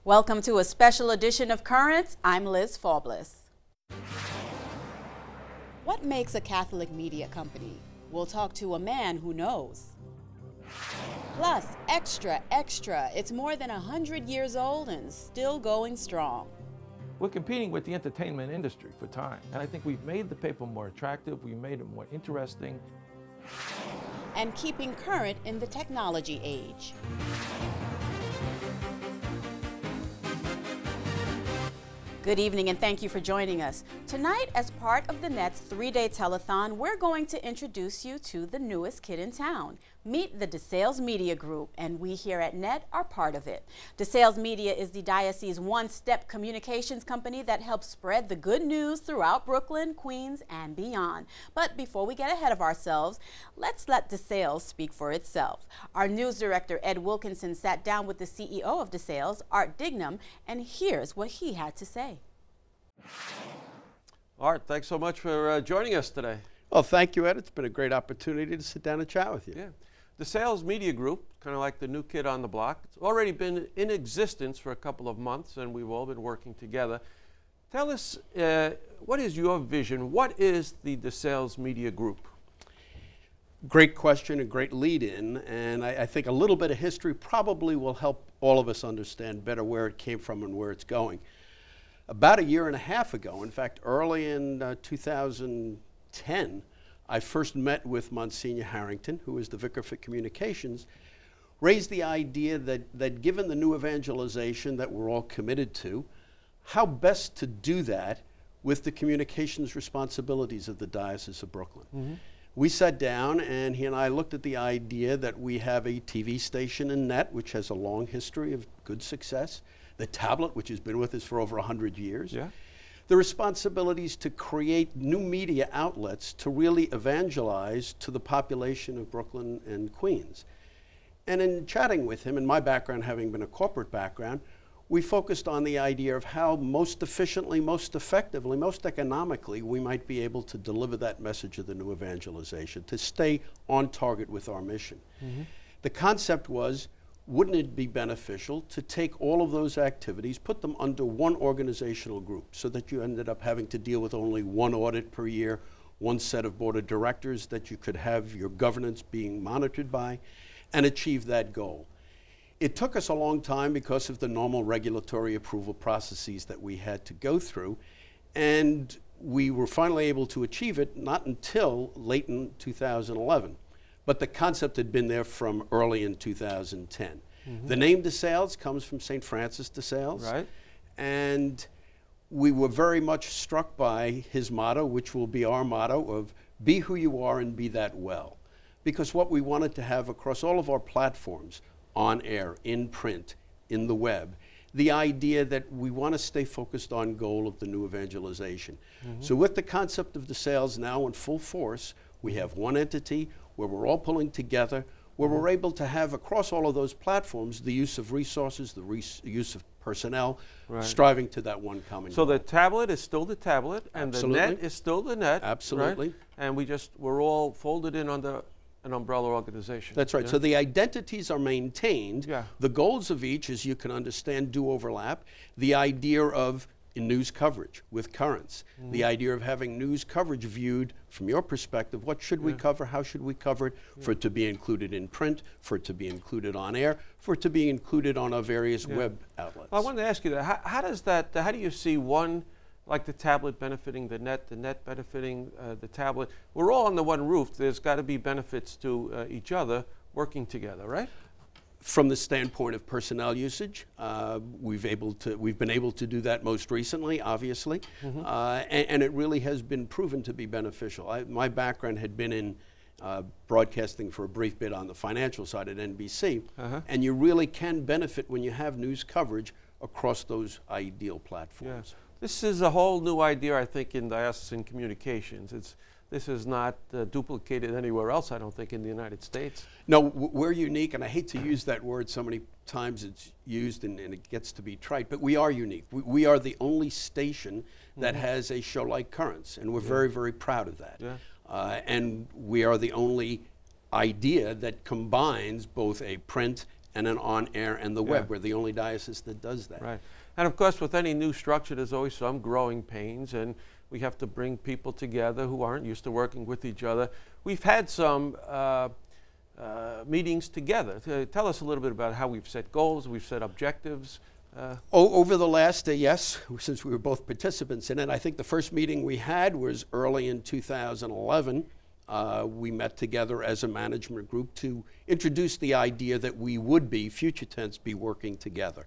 Welcome to a special edition of Currents. I'm Liz Faublis. What makes a Catholic media company? We'll talk to a man who knows. Plus, extra, it's more than 100 years old and still going strong. We're competing with the entertainment industry for time, and I think we've made the paper more attractive, we've made it more interesting. And keeping current in the technology age. Good evening and thank you for joining us. Tonight, as part of the Net's 3-day telethon, we're going to introduce you to the newest kid in town. Meet the DeSales Media Group, and we here at Net are part of it. DeSales Media is the diocese's one-step communications company that helps spread the good news throughout Brooklyn, Queens, and beyond. But before we get ahead of ourselves, let's let DeSales speak for itself. Our news director, Ed Wilkinson, sat down with the CEO of DeSales, Art Dignam, and here's what he had to say. Art, thanks so much for joining us today. Well, thank you, Ed. It's been a great opportunity to sit down and chat with you. Yeah. The DeSales Media Group, kind of like the new kid on the block, it's already been in existence for a couple of months, and we've all been working together. Tell us, what is your vision? What is the DeSales Media Group? Great question, a great lead-in, and I think a little bit of history probably will help all of us understand better where it came from and where it's going. About a year and a half ago, in fact, early in 2010, I first met with Monsignor Harrington, who is the Vicar for Communications, raised the idea that given the new evangelization that we're all committed to, how best to do that with the communications responsibilities of the Diocese of Brooklyn. Mm-hmm. We sat down and he and I looked at the idea that we have a TV station in Net, which has a long history of good success, the tablet, which has been with us for over 100 years. Yeah. The responsibilities to create new media outlets to really evangelize to the population of Brooklyn and Queens. And in chatting with him, and my background having been a corporate background, we focused on the idea of how most efficiently, most effectively, most economically we might be able to deliver that message of the new evangelization, to stay on target with our mission. Mm-hmm. The concept was, wouldn't it be beneficial to take all of those activities, put them under one organizational group so that you ended up having to deal with only one audit per year, one set of board of directors that you could have your governance being monitored by, and achieve that goal. It took us a long time because of the normal regulatory approval processes that we had to go through, and we were finally able to achieve it not until late in 2011. But the concept had been there from early in 2010. Mm-hmm. The name DeSales comes from St. Francis de Sales. Right. And we were very much struck by his motto, which will be our motto of be who you are and be that well. Because what we wanted to have across all of our platforms, on air, in print, in the web, the idea that we want to stay focused on goal of the new evangelization. Mm-hmm. So with the concept of DeSales now in full force, we have one entity where we're all pulling together, where we're able to have across all of those platforms the use of resources, the use of personnel, right, striving to that one common goal. So the tablet is still the tablet, and absolutely, the net is still the net. Absolutely. Right? And we're all folded in under an umbrella organization. That's right. Yeah? So the identities are maintained. Yeah. The goals of each, as you can understand, do overlap. The idea of in news coverage with currents, the idea of having news coverage viewed from your perspective, what should we cover, how should we cover it, for it to be included in print, for it to be included on air, for it to be included on our various web outlets. Well, I wanted to ask you that, how do you see one, like the tablet benefiting the net benefiting the tablet? We're all under one roof. There's got to be benefits to each other working together, right? From the standpoint of personnel usage, we've been able to do that most recently, obviously, mm-hmm, and it really has been proven to be beneficial. My background had been in broadcasting for a brief bit on the financial side at NBC, and you really can benefit when you have news coverage across those ideal platforms. Yeah. This is a whole new idea, I think, in diocesan communications. This is not duplicated anywhere else, I don't think, in the United States. No, we're unique, and I hate to use that word so many times it's used and it gets to be trite, but we are unique. We are the only station that has a show like Currents, and we're very, very proud of that. Yeah. And we are the only idea that combines both a print and an on-air and the web. Yeah. We're the only diocese that does that. Right. And of course, with any new structure, there's always some growing pains, and we have to bring people together who aren't used to working with each other. We've had some meetings together. Tell us a little bit about how we've set goals, we've set objectives. Over the last, yes, since we were both participants in it, I think the first meeting we had was early in 2011. We met together as a management group to introduce the idea that we would be, future tense, be working together.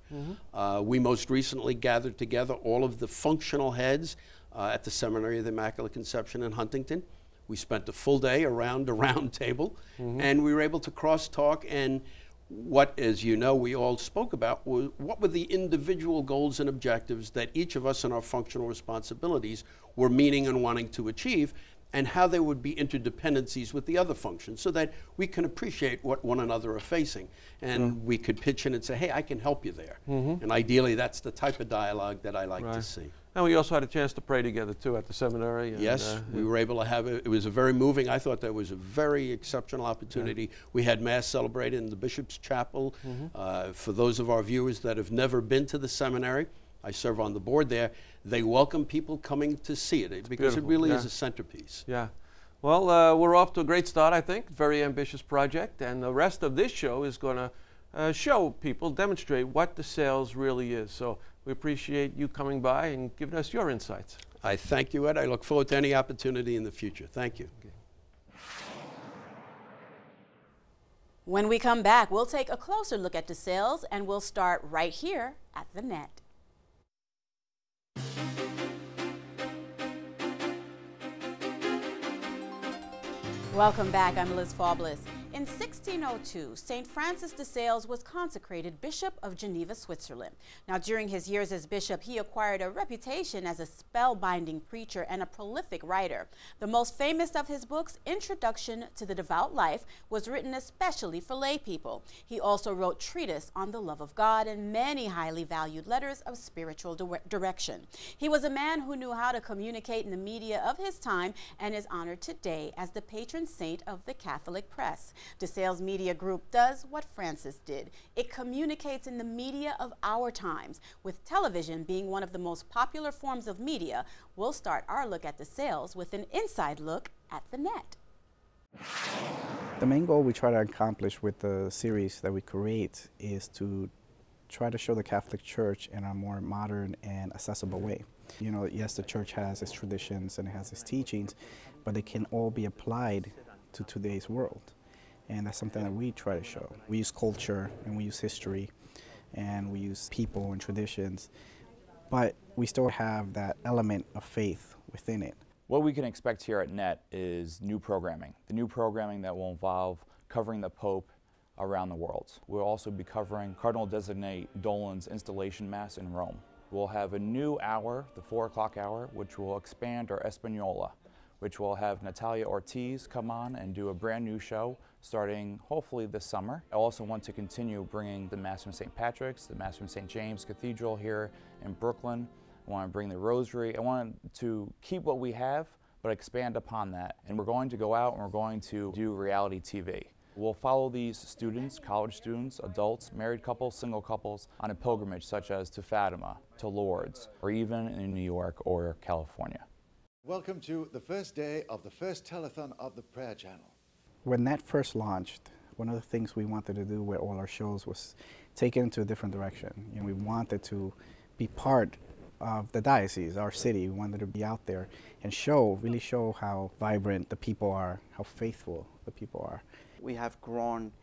We most recently gathered together all of the functional heads at the Seminary of the Immaculate Conception in Huntington. We spent a full day around a round table, and we were able to cross-talk, and what, as you know, we all spoke about was what were the individual goals and objectives that each of us in our functional responsibilities were meaning and wanting to achieve, and how there would be interdependencies with the other functions so that we can appreciate what one another are facing. And we could pitch in and say, hey, I can help you there. And ideally, that's the type of dialogue that I like to see. And we also had a chance to pray together, too, at the seminary. And, yes, we were able to have it. It was a very moving. I thought that was a very exceptional opportunity. We had Mass celebrated in the Bishop's Chapel. For those of our viewers that have never been to the seminary, I serve on the board there. They welcome people coming to see it because it really is a centerpiece. Yeah. Well, we're off to a great start, I think. Very ambitious project. And the rest of this show is going to show people, demonstrate what DeSales really is. So we appreciate you coming by and giving us your insights. I thank you, Ed. I look forward to any opportunity in the future. Thank you. Okay. When we come back, we'll take a closer look at DeSales, and we'll start right here at the Net. Welcome back. I'm Liz Faubles. In 1602, St. Francis de Sales was consecrated Bishop of Geneva, Switzerland. Now, during his years as bishop, he acquired a reputation as a spellbinding preacher and a prolific writer. The most famous of his books, Introduction to the Devout Life, was written especially for lay people. He also wrote treatise on the love of God and many highly valued letters of spiritual direction. He was a man who knew how to communicate in the media of his time and is honored today as the patron saint of the Catholic press. DeSales Media Group does what Francis did. It communicates in the media of our times. With television being one of the most popular forms of media, we'll start our look at DeSales with an inside look at the Net. The main goal we try to accomplish with the series that we create is to try to show the Catholic Church in a more modern and accessible way. You know, yes, the Church has its traditions and it has its teachings, but they can all be applied to today's world. And that's something that we try to show. We use culture and we use history and we use people and traditions, but we still have that element of faith within it. What we can expect here at NET is new programming. The new programming that will involve covering the Pope around the world. We'll also be covering Cardinal-designate Dolan's installation mass in Rome. We'll have a new hour, the 4 o'clock hour, which will expand our Española, which will have Natalia Ortiz come on and do a brand new show starting hopefully this summer. I also want to continue bringing the Mass from St. Patrick's, the Mass from St. James Cathedral here in Brooklyn. I want to bring the Rosary. I want to keep what we have, but expand upon that. And we're going to go out and we're going to do reality TV. We'll follow these students, college students, adults, married couples, single couples, on a pilgrimage such as to Fatima, to Lourdes, or even in New York or California. Welcome to the first day of the first telethon of the Prayer Channel. When that first launched, one of the things we wanted to do with all our shows was take it into a different direction. You know, we wanted to be part of the diocese, our city. We wanted to be out there and really show how vibrant the people are, how faithful the people are. We have grown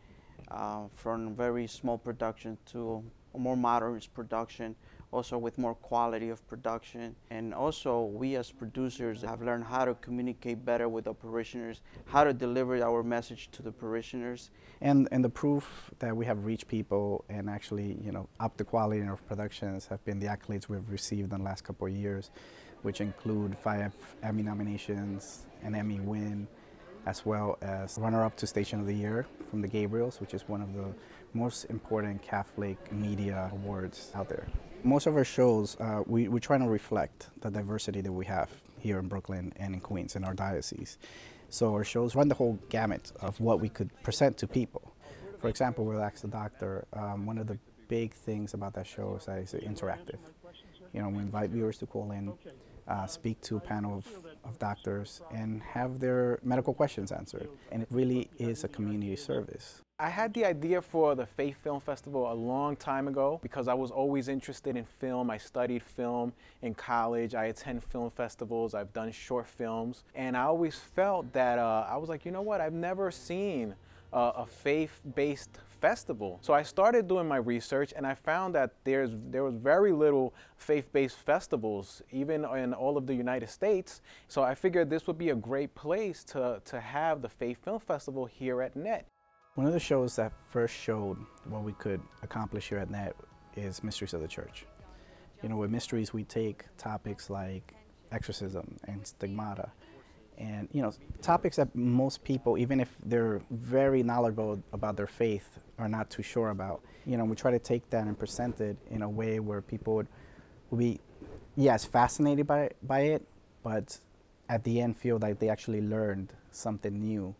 from very small production to a more modern production, also with more quality of production. And also we as producers have learned how to communicate better with the parishioners, how to deliver our message to the parishioners. And the proof that we have reached people and actually, you know, up the quality in our productions have been the accolades we've received in the last couple of years, which include 5 Emmy nominations, an Emmy win, as well as runner-up to Station of the Year from the Gabriels, which is one of the most important Catholic media awards out there. Most of our shows, we're trying to reflect the diversity that we have here in Brooklyn and in Queens, in our diocese. So our shows run the whole gamut of what we could present to people, For example, we'll ask the doctor, one of the big things about that show is that it's interactive. You know, we invite viewers to call in, speak to a panel of doctors, and have their medical questions answered. And it really is a community service. I had the idea for the Faith Film Festival a long time ago because I was always interested in film. I studied film in college. I attend film festivals. I've done short films. And I always felt that I was like, you know what, I've never seen a faith-based festival. So I started doing my research, and I found that there was very little faith-based festivals, even in all of the United States. So I figured this would be a great place to have the Faith Film Festival here at NET. One of the shows that first showed what we could accomplish here at NET is Mysteries of the Church. You know, with Mysteries, we take topics like exorcism and stigmata, and, you know, topics that most people, even if they're very knowledgeable about their faith, are not too sure about. You know, we try to take that and present it in a way where people would be, yes, fascinated by it, but at the end feel like they actually learned something new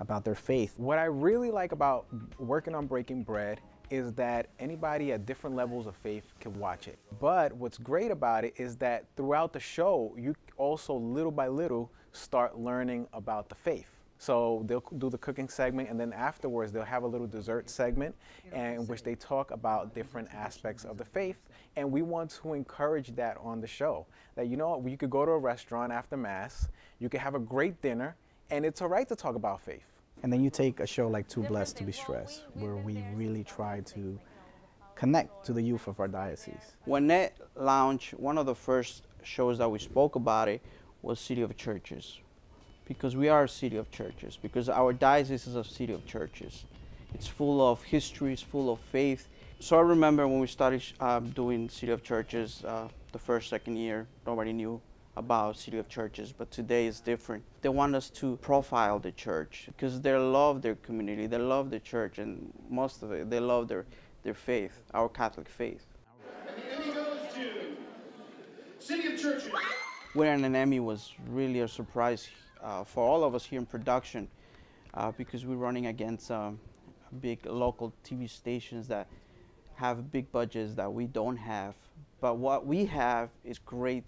about their faith. What I really like about working on Breaking Bread is that anybody at different levels of faith can watch it. But what's great about it is that throughout the show, you also little by little start learning about the faith. So they'll do the cooking segment, and then afterwards they'll have a little dessert segment in which they talk about different aspects of the faith. And we want to encourage that on the show. That, you know what, you could go to a restaurant after Mass, you could have a great dinner, and it's all right to talk about faith. And then you take a show like Too Blessed to Be Stressed, where we really try to connect to the youth of our diocese. When NET launched, one of the first shows that we spoke about it was City of Churches, because we are a city of churches, because our diocese is a city of churches. It's full of history, it's full of faith. So I remember when we started doing City of Churches, the first, second year, nobody knew about City of Churches, but today is different. They want us to profile the church because they love their community, they love the church, and most of it, they love their faith, our Catholic faith. And the Emmy goes to City of Churches. Winning an Emmy was really a surprise for all of us here in production because we're running against big local TV stations that have big budgets that we don't have. But what we have is great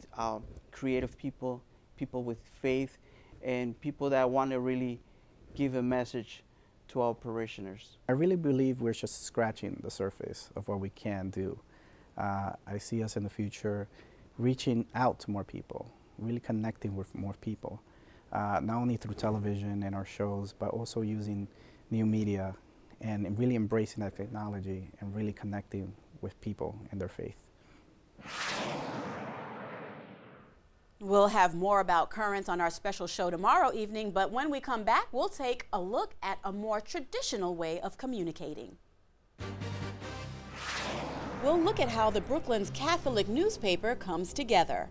creative people, people with faith, and people that want to really give a message to our parishioners. I really believe we're just scratching the surface of what we can do. I see us in the future reaching out to more people, really connecting with more people, not only through television and our shows, but also using new media and really embracing that technology and really connecting with people and their faith. We'll have more about currents on our special show tomorrow evening, but when we come back, we'll take a look at a more traditional way of communicating. We'll look at how the Brooklyn's Catholic newspaper comes together.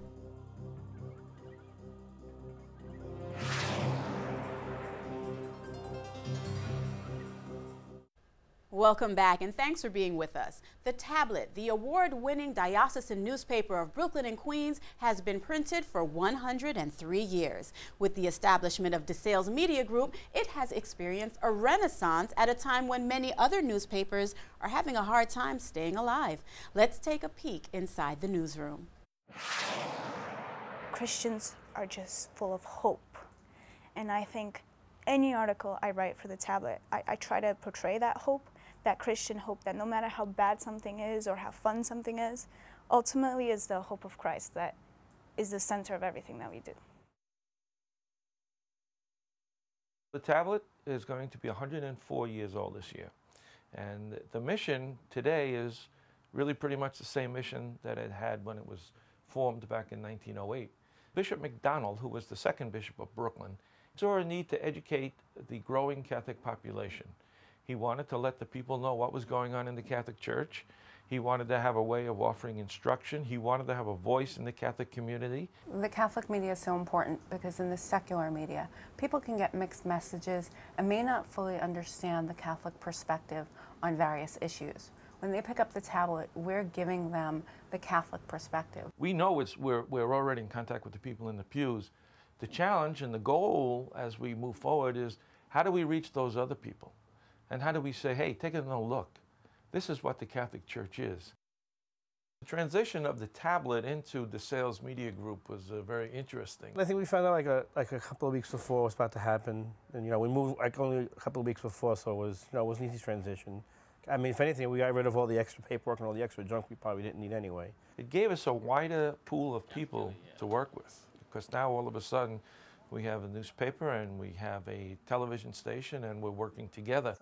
Welcome back, and thanks for being with us. The Tablet, the award-winning diocesan newspaper of Brooklyn and Queens, has been printed for 103 years. With the establishment of DeSales Media Group, it has experienced a renaissance at a time when many other newspapers are having a hard time staying alive. Let's take a peek inside the newsroom. Christians are just full of hope, and I think any article I write for the Tablet, I try to portray that hope, that Christian hope, that no matter how bad something is or how fun something is, ultimately is the hope of Christ that is the center of everything that we do. The Tablet is going to be 104 years old this year. And the mission today is really pretty much the same mission that it had when it was formed back in 1908. Bishop McDonald, who was the second bishop of Brooklyn, saw a need to educate the growing Catholic population. He wanted to let the people know what was going on in the Catholic Church. He wanted to have a way of offering instruction. He wanted to have a voice in the Catholic community. The Catholic media is so important because in the secular media, people can get mixed messages and may not fully understand the Catholic perspective on various issues. When they pick up the Tablet, we're giving them the Catholic perspective. We know we're already in contact with the people in the pews. The challenge and the goal as we move forward is how do we reach those other people? And how do we say, hey, take another look. This is what the Catholic Church is. The transition of the tablet into the Sales Media Group was very interesting. I think we found out like a couple of weeks before it was about to happen, and we moved like only a couple of weeks before, so it was it was an easy transition. I mean, if anything, we got rid of all the extra paperwork and all the extra junk we probably didn't need anyway. It gave us a wider pool of people to work with, because now all of a sudden we have a newspaper and we have a television station and we're working together.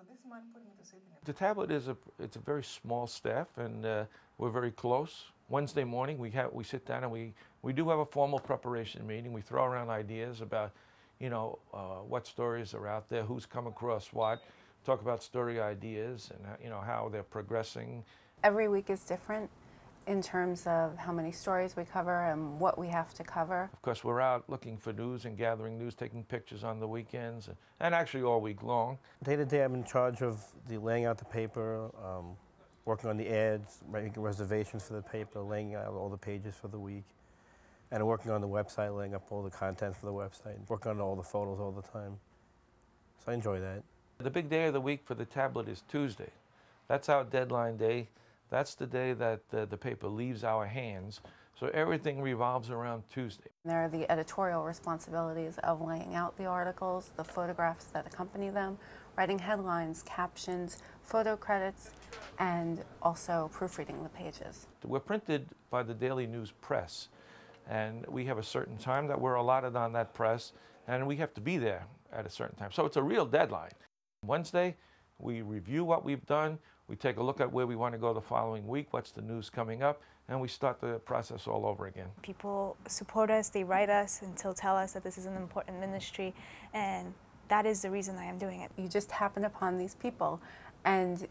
The tablet it's a very small staff, and we're very close. Wednesday morning we sit down and we do have a formal preparation meeting. We throw around ideas about what stories are out there, who's come across what, talk about story ideas and how they're progressing. Every week is different in terms of how many stories we cover and what we have to cover. Of course, we're out looking for news and gathering news, taking pictures on the weekends, and actually all week long. Day to day, I'm in charge of laying out the paper, working on the ads, making reservations for the paper, laying out all the pages for the week, and working on the website, laying up all the content for the website, working on all the photos all the time. So I enjoy that. The big day of the week for the tablet is Tuesday. That's our deadline day. That's the day that the paper leaves our hands. So everything revolves around Tuesday. There are the editorial responsibilities of laying out the articles, the photographs that accompany them, writing headlines, captions, photo credits, and also proofreading the pages. We're printed by the Daily News Press, and we have a certain time that we're allotted on that press, and we have to be there at a certain time. So it's a real deadline. Wednesday, we review what we've done. We take a look at where we want to go the following week, what's the news coming up, and we start the process all over again. People support us, they write us and tell us that this is an important ministry, and that is the reason I am doing it. You just happen upon these people, and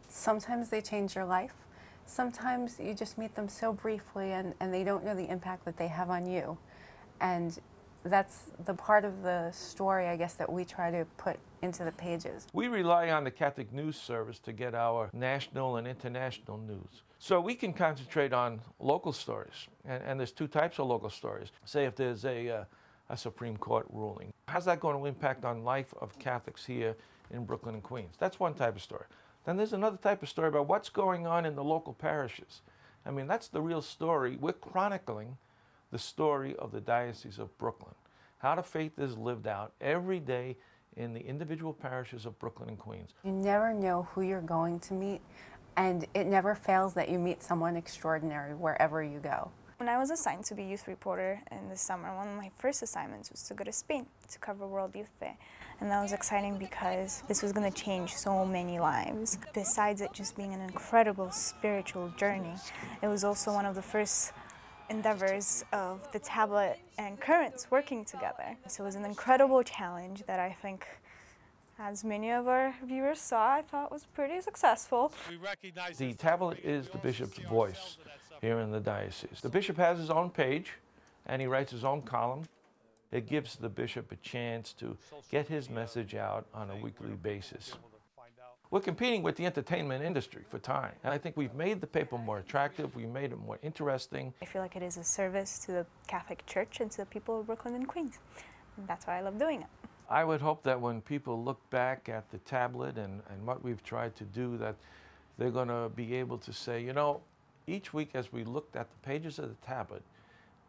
sometimes they change your life. Sometimes you just meet them so briefly and they don't know the impact that they have on you. And that's the part of the story, I guess, that we try to put into the pages. We rely on the Catholic News Service to get our national and international news. So we can concentrate on local stories, and there's two types of local stories. Say if there's a Supreme Court ruling. How's that going to impact on life of Catholics here in Brooklyn and Queens? That's one type of story. Then there's another type of story about what's going on in the local parishes. I mean, that's the real story. We're chronicling the story of the Diocese of Brooklyn. How the faith is lived out every day in the individual parishes of Brooklyn and Queens. You never know who you're going to meet, and it never fails that you meet someone extraordinary wherever you go. When I was assigned to be youth reporter in the summer, one of my first assignments was to go to Spain to cover World Youth Day. And that was exciting because this was going to change so many lives. Besides it just being an incredible spiritual journey, it was also one of the first endeavors of the tablet and Currents working together. So it was an incredible challenge that I think, as many of our viewers saw, I thought was pretty successful. The tablet is the bishop's voice here in the diocese. The bishop has his own page and he writes his own column. It gives the bishop a chance to get his message out on a weekly basis. We're competing with the entertainment industry for time, and I think we've made the paper more attractive, we made it more interesting. I feel like it is a service to the Catholic Church and to the people of Brooklyn and Queens, and that's why I love doing it. I would hope that when people look back at the tablet and what we've tried to do, that they're going to be able to say, you know, each week as we looked at the pages of the tablet,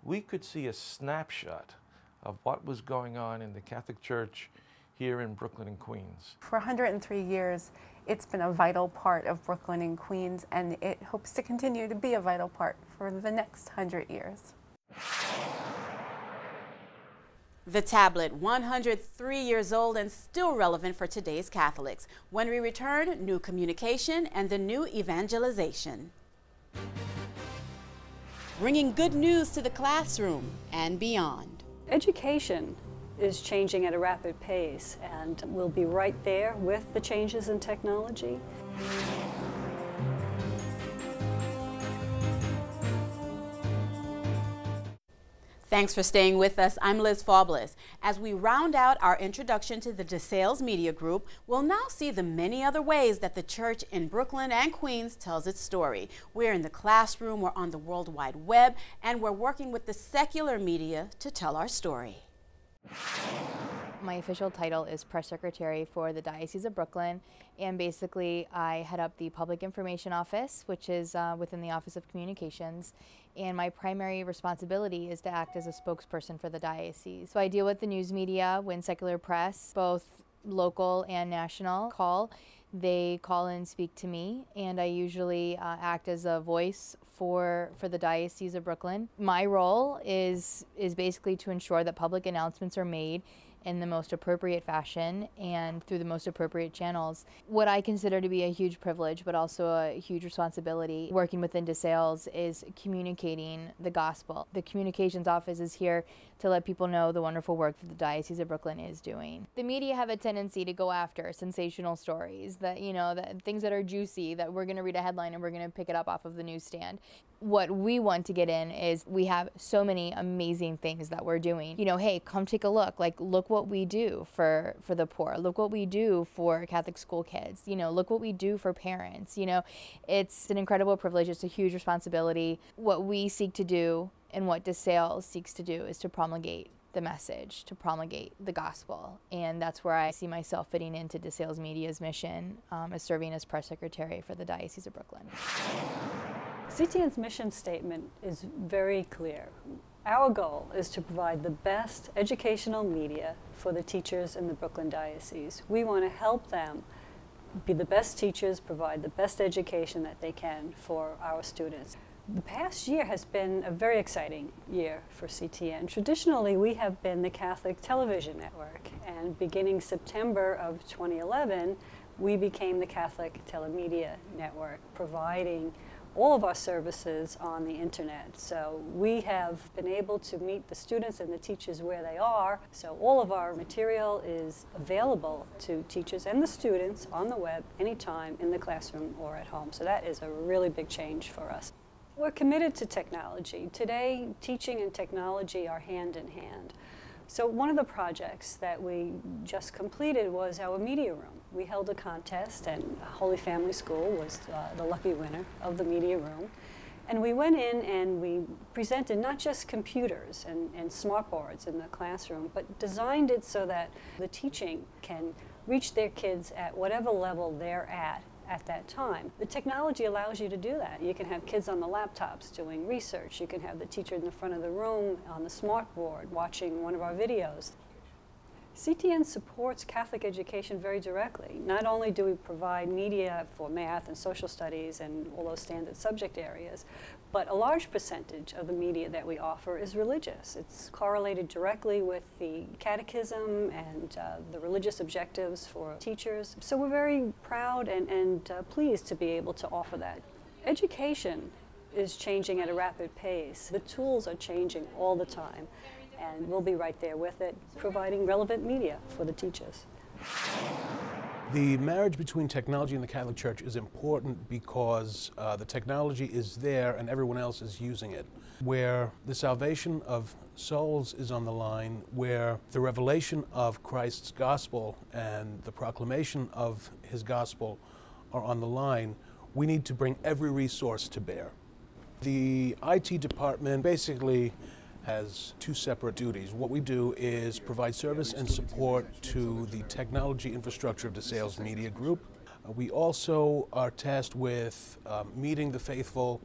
we could see a snapshot of what was going on in the Catholic Church here in Brooklyn and Queens. For 103 years, it's been a vital part of Brooklyn and Queens, and it hopes to continue to be a vital part for the next 100 years. The tablet, 103 years old and still relevant for today's Catholics. When we return, new communication and the new evangelization. Bringing good news to the classroom and beyond. Education is changing at a rapid pace, and we'll be right there with the changes in technology. Thanks for staying with us. I'm Liz Faubles. As we round out our introduction to the DeSales Media Group, we'll now see the many other ways that the church in Brooklyn and Queens tells its story. We're in the classroom, we're on the World Wide Web, and we're working with the secular media to tell our story. My official title is Press Secretary for the Diocese of Brooklyn, and basically I head up the Public Information Office, which is within the Office of Communications, and my primary responsibility is to act as a spokesperson for the diocese. So I deal with the news media when secular press, both local and national, call. They call and speak to me, and I usually act as a voice for the Diocese of Brooklyn. My role is basically to ensure that public announcements are made in the most appropriate fashion and through the most appropriate channels. What I consider to be a huge privilege, but also a huge responsibility working within DeSales, is communicating the gospel. The communications office is here to let people know the wonderful work that the Diocese of Brooklyn is doing. The media have a tendency to go after sensational stories, that, you know, that things that are juicy, that we're gonna read a headline and we're gonna pick it up off of the newsstand. What we want to get in is we have so many amazing things that we're doing. You know, hey, come take a look. Like, look what we do for the poor. Look what we do for Catholic school kids. You know, look what we do for parents. You know, it's an incredible privilege. It's a huge responsibility. What we seek to do and what DeSales seeks to do is to promulgate the message, to promulgate the gospel. And that's where I see myself fitting into DeSales Media's mission as serving as press secretary for the Diocese of Brooklyn. CTN's mission statement is very clear. Our goal is to provide the best educational media for the teachers in the Brooklyn Diocese. We want to help them be the best teachers, provide the best education that they can for our students. The past year has been a very exciting year for CTN. Traditionally, we have been the Catholic television network, and beginning September of 2011, we became the Catholic Telemedia Network, providing all of our services on the internet. So we have been able to meet the students and the teachers where they are. So all of our material is available to teachers and the students on the web anytime in the classroom or at home. So that is a really big change for us. We're committed to technology. Today, teaching and technology are hand in hand. So one of the projects that we just completed was our media room. We held a contest, and Holy Family School was the lucky winner of the media room. And we went in and we presented not just computers and smart boards in the classroom, but designed it so that the teaching can reach their kids at whatever level they're at that time. The technology allows you to do that. You can have kids on the laptops doing research. You can have the teacher in the front of the room on the smart board watching one of our videos. CTN supports Catholic education very directly. Not only do we provide media for math and social studies and all those standard subject areas, but a large percentage of the media that we offer is religious. It's correlated directly with the catechism and the religious objectives for teachers. So we're very proud and pleased to be able to offer that. Education is changing at a rapid pace. The tools are changing all the time, and we'll be right there with it, providing relevant media for the teachers. The marriage between technology and the Catholic Church is important because the technology is there and everyone else is using it. Where the salvation of souls is on the line, where the revelation of Christ's gospel and the proclamation of his gospel are on the line, we need to bring every resource to bear. The IT department basically has two separate duties. What we do is provide service and support to the technology infrastructure of DeSales Media Group. We also are tasked with meeting the faithful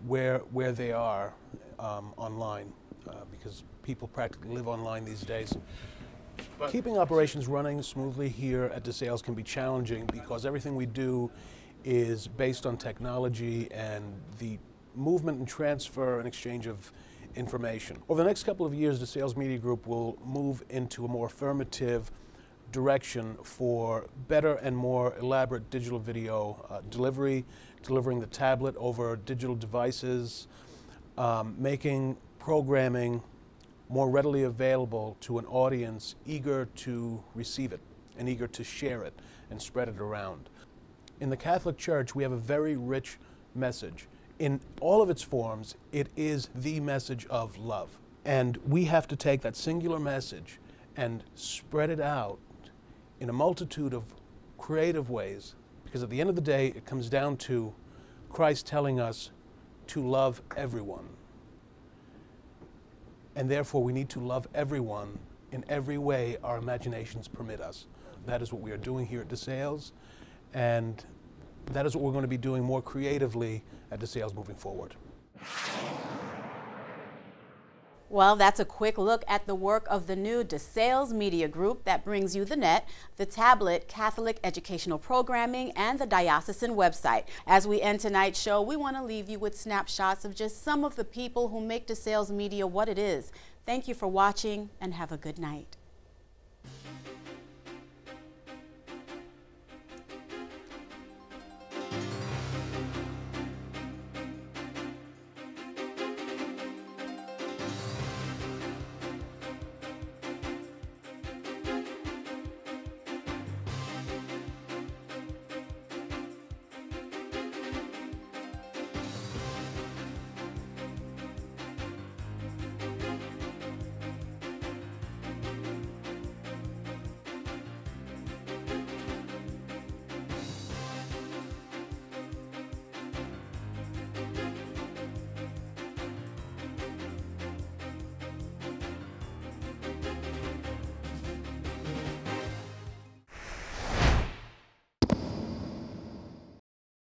where they are online, because people practically live online these days. Keeping operations running smoothly here at DeSales can be challenging because everything we do is based on technology and the movement and transfer and exchange of information. Over the next couple of years, DeSales Media Group will move into a more affirmative direction for better and more elaborate digital video delivering the tablet over digital devices, making programming more readily available to an audience eager to receive it and eager to share it and spread it around. In the Catholic Church, we have a very rich message. In all of its forms, it is the message of love. And we have to take that singular message and spread it out in a multitude of creative ways, because at the end of the day, it comes down to Christ telling us to love everyone. And therefore, we need to love everyone in every way our imaginations permit us. That is what we are doing here at DeSales, and that is what we're going to be doing more creatively at DeSales moving forward. Well, that's a quick look at the work of the new DeSales Media Group that brings you the net, the tablet, Catholic educational programming, and the diocesan website. As we end tonight's show, we want to leave you with snapshots of just some of the people who make DeSales Media what it is. Thank you for watching, and have a good night.